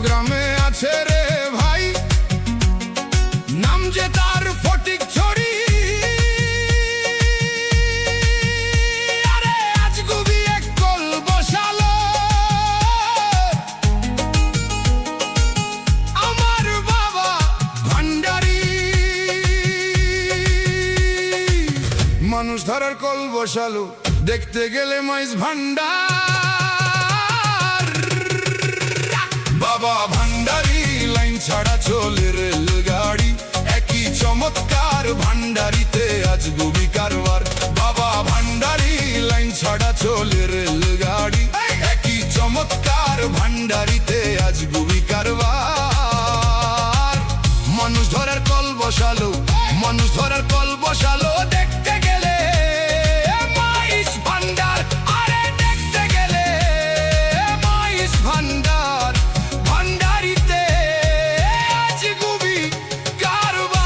গ্রামে আছে রে ভাই, নাম যে তার ফটিক ছড়ি। আরে আজ গুবি এক কল বসালো, আমার বাবা ভান্ডারি। মানুষ ধরার কল বসালো, দেখতে গেলে মাইজ ভান্ডার। বাবা ভান্ডারি লাইন ছাড়া চলে রেলগাড়ি, একই চমৎকার ভান্ডারিতে আজ গুবি কারবার। বাবা ভান্ডারি লাইন ছাড়া চলে রেলগাড়ি, একই চমৎকার ভান্ডারিতে আজ গুবি কারবার। মানুষ ধরার কল বসালো, মানুষ ধরার কল বসালো, দেখতে গেলে মাইজ ভান্ডার। আরে দেখতে গেলে মাইজ ভান্ডার, ভান্ডারিতে আজ গুবি কারবার।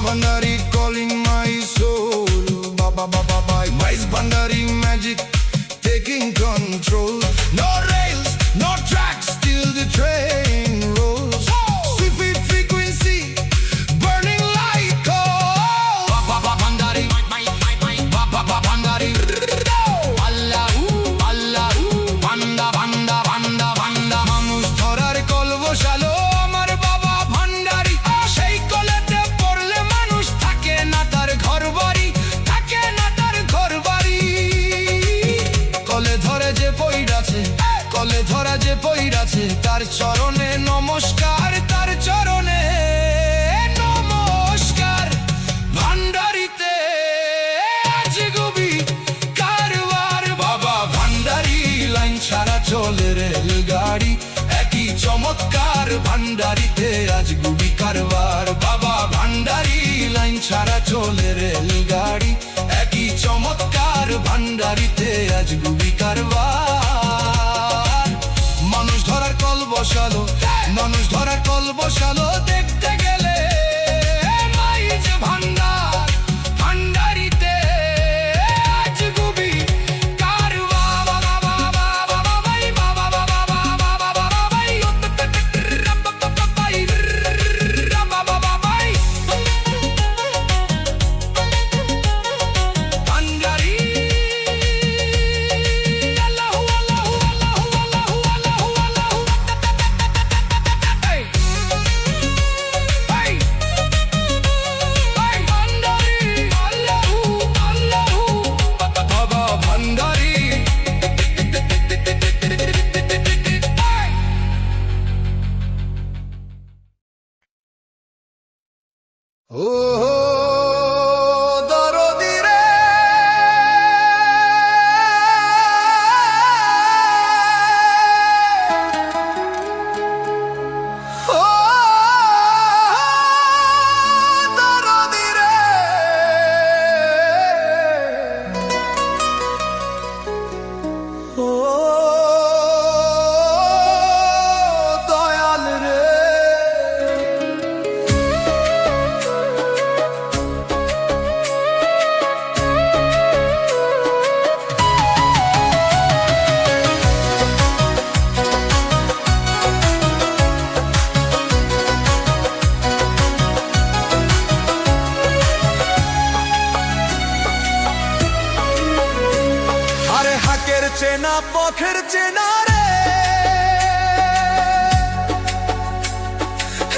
Bhandari calling my soul, Baba Baba Bye. Mice Bhandari magic taking control. No rails, no tracks, till the train rolls. Swift frequency, burning like coal. Baba Bhandari, Baba Bhandari. Allahu, Allahu, Banda, Banda, Banda, Banda. মানুষ ধরার call বসালো, আমার বাবা ভান্ডারি। সেই কলেতে পড়লে মানুষ থাকে না তার ঘর বাড়ি, থাকে না তার ঘর বাড়ি। কলে ধরে যে পইড়াছে, কলে ধরা যে পইড়াছে, তার চরণে নমস্কার, তার চরণে নমস্কার। ভান্ডারিতে আজ গুবি কারবার। বাবা ভান্ডারি লাইন ছাড়া চলে রেলগাড়ি, একই চমৎকার ভান্ডারিতে আজ গুবি কারবার। বাবা ভান্ডারি লাইন ছাড়া চলে রেলগাড়ি, একই চমৎকার ভান্ডারিতে আজ গুবি কারবার। মানুষ ধরার কল বসালো, মানুষ ধরার কল বসালো, দেখতে গেলে মাইজ ভান্ডার, ভান্ডারিতে আজ গুবি কারবার। ও দরদি রে, ও দরদি রে, ও দয়াল রে। আরে হাকের চেনা পথের চেনা রে,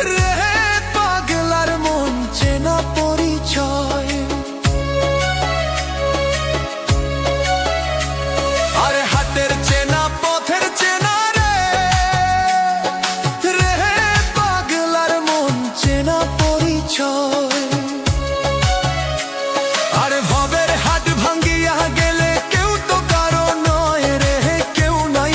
রে পাগলার মন চেনা পরিচয়। আরে হাতের চেনা পথের চেনা রে, রে পাগলার মন চেনা পরিচয়। আরে ভবের হাট ভাঙ্গিয়া গেলে কেউ তো কারো নয় রে, কেউ নাই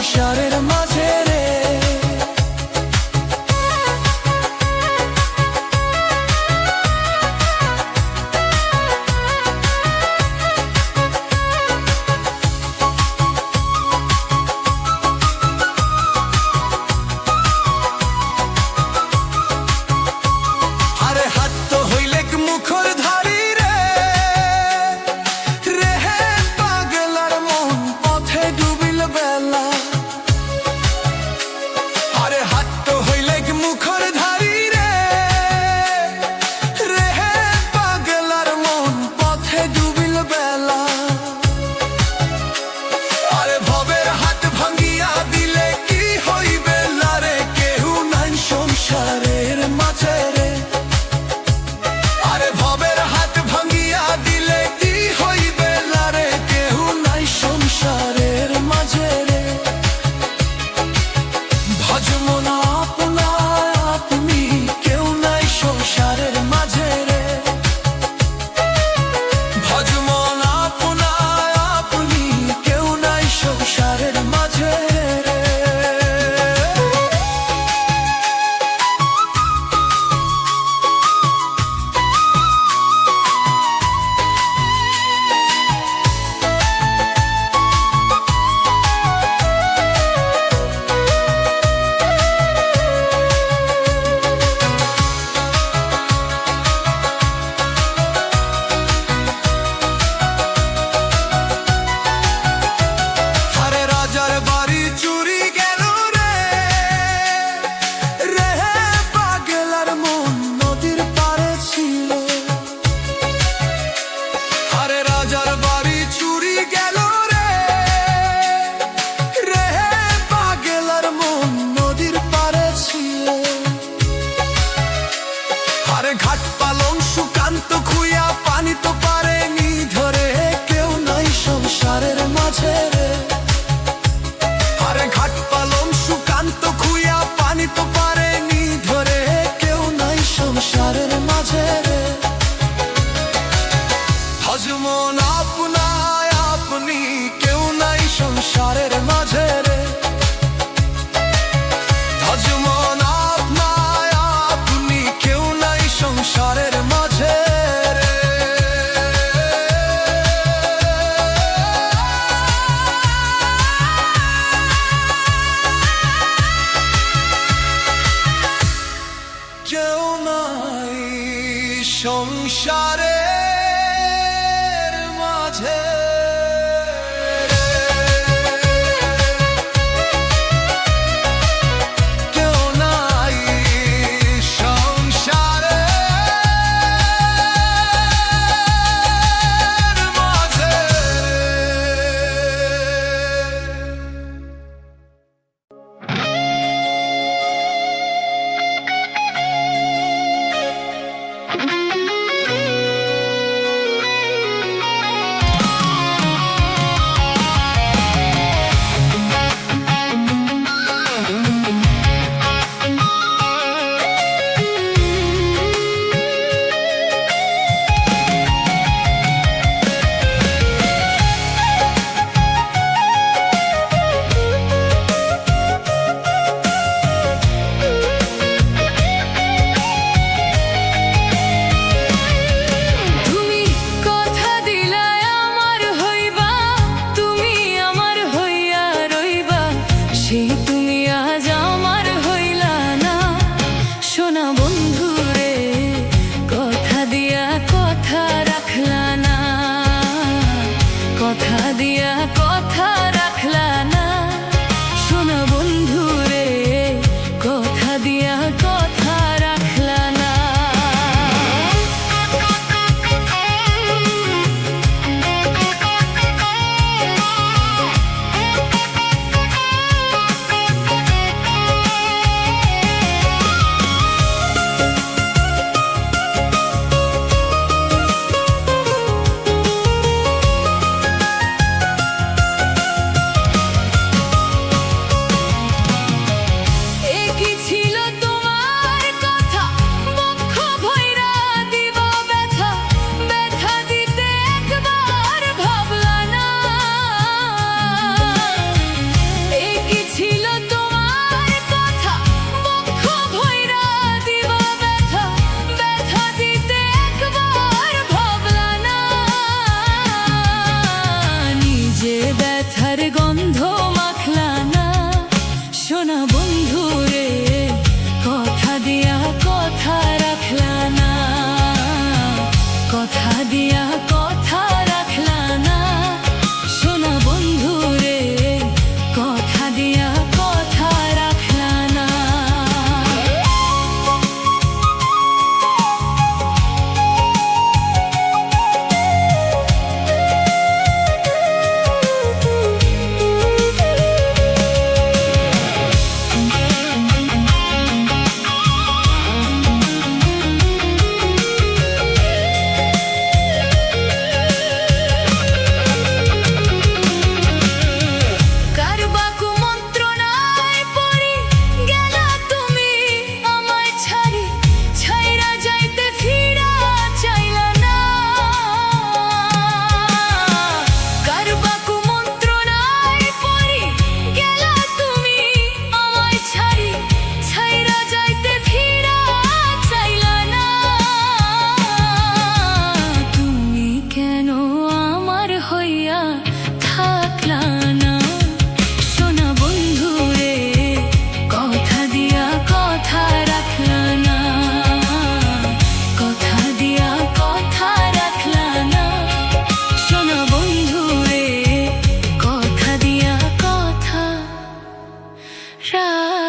সংসারের মাঝে রে। আরে হাত তো হইলে মুখর ধারি রে, রেহে পাগলার মন পথে ডুবিল বেলা।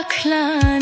ক্লান্তি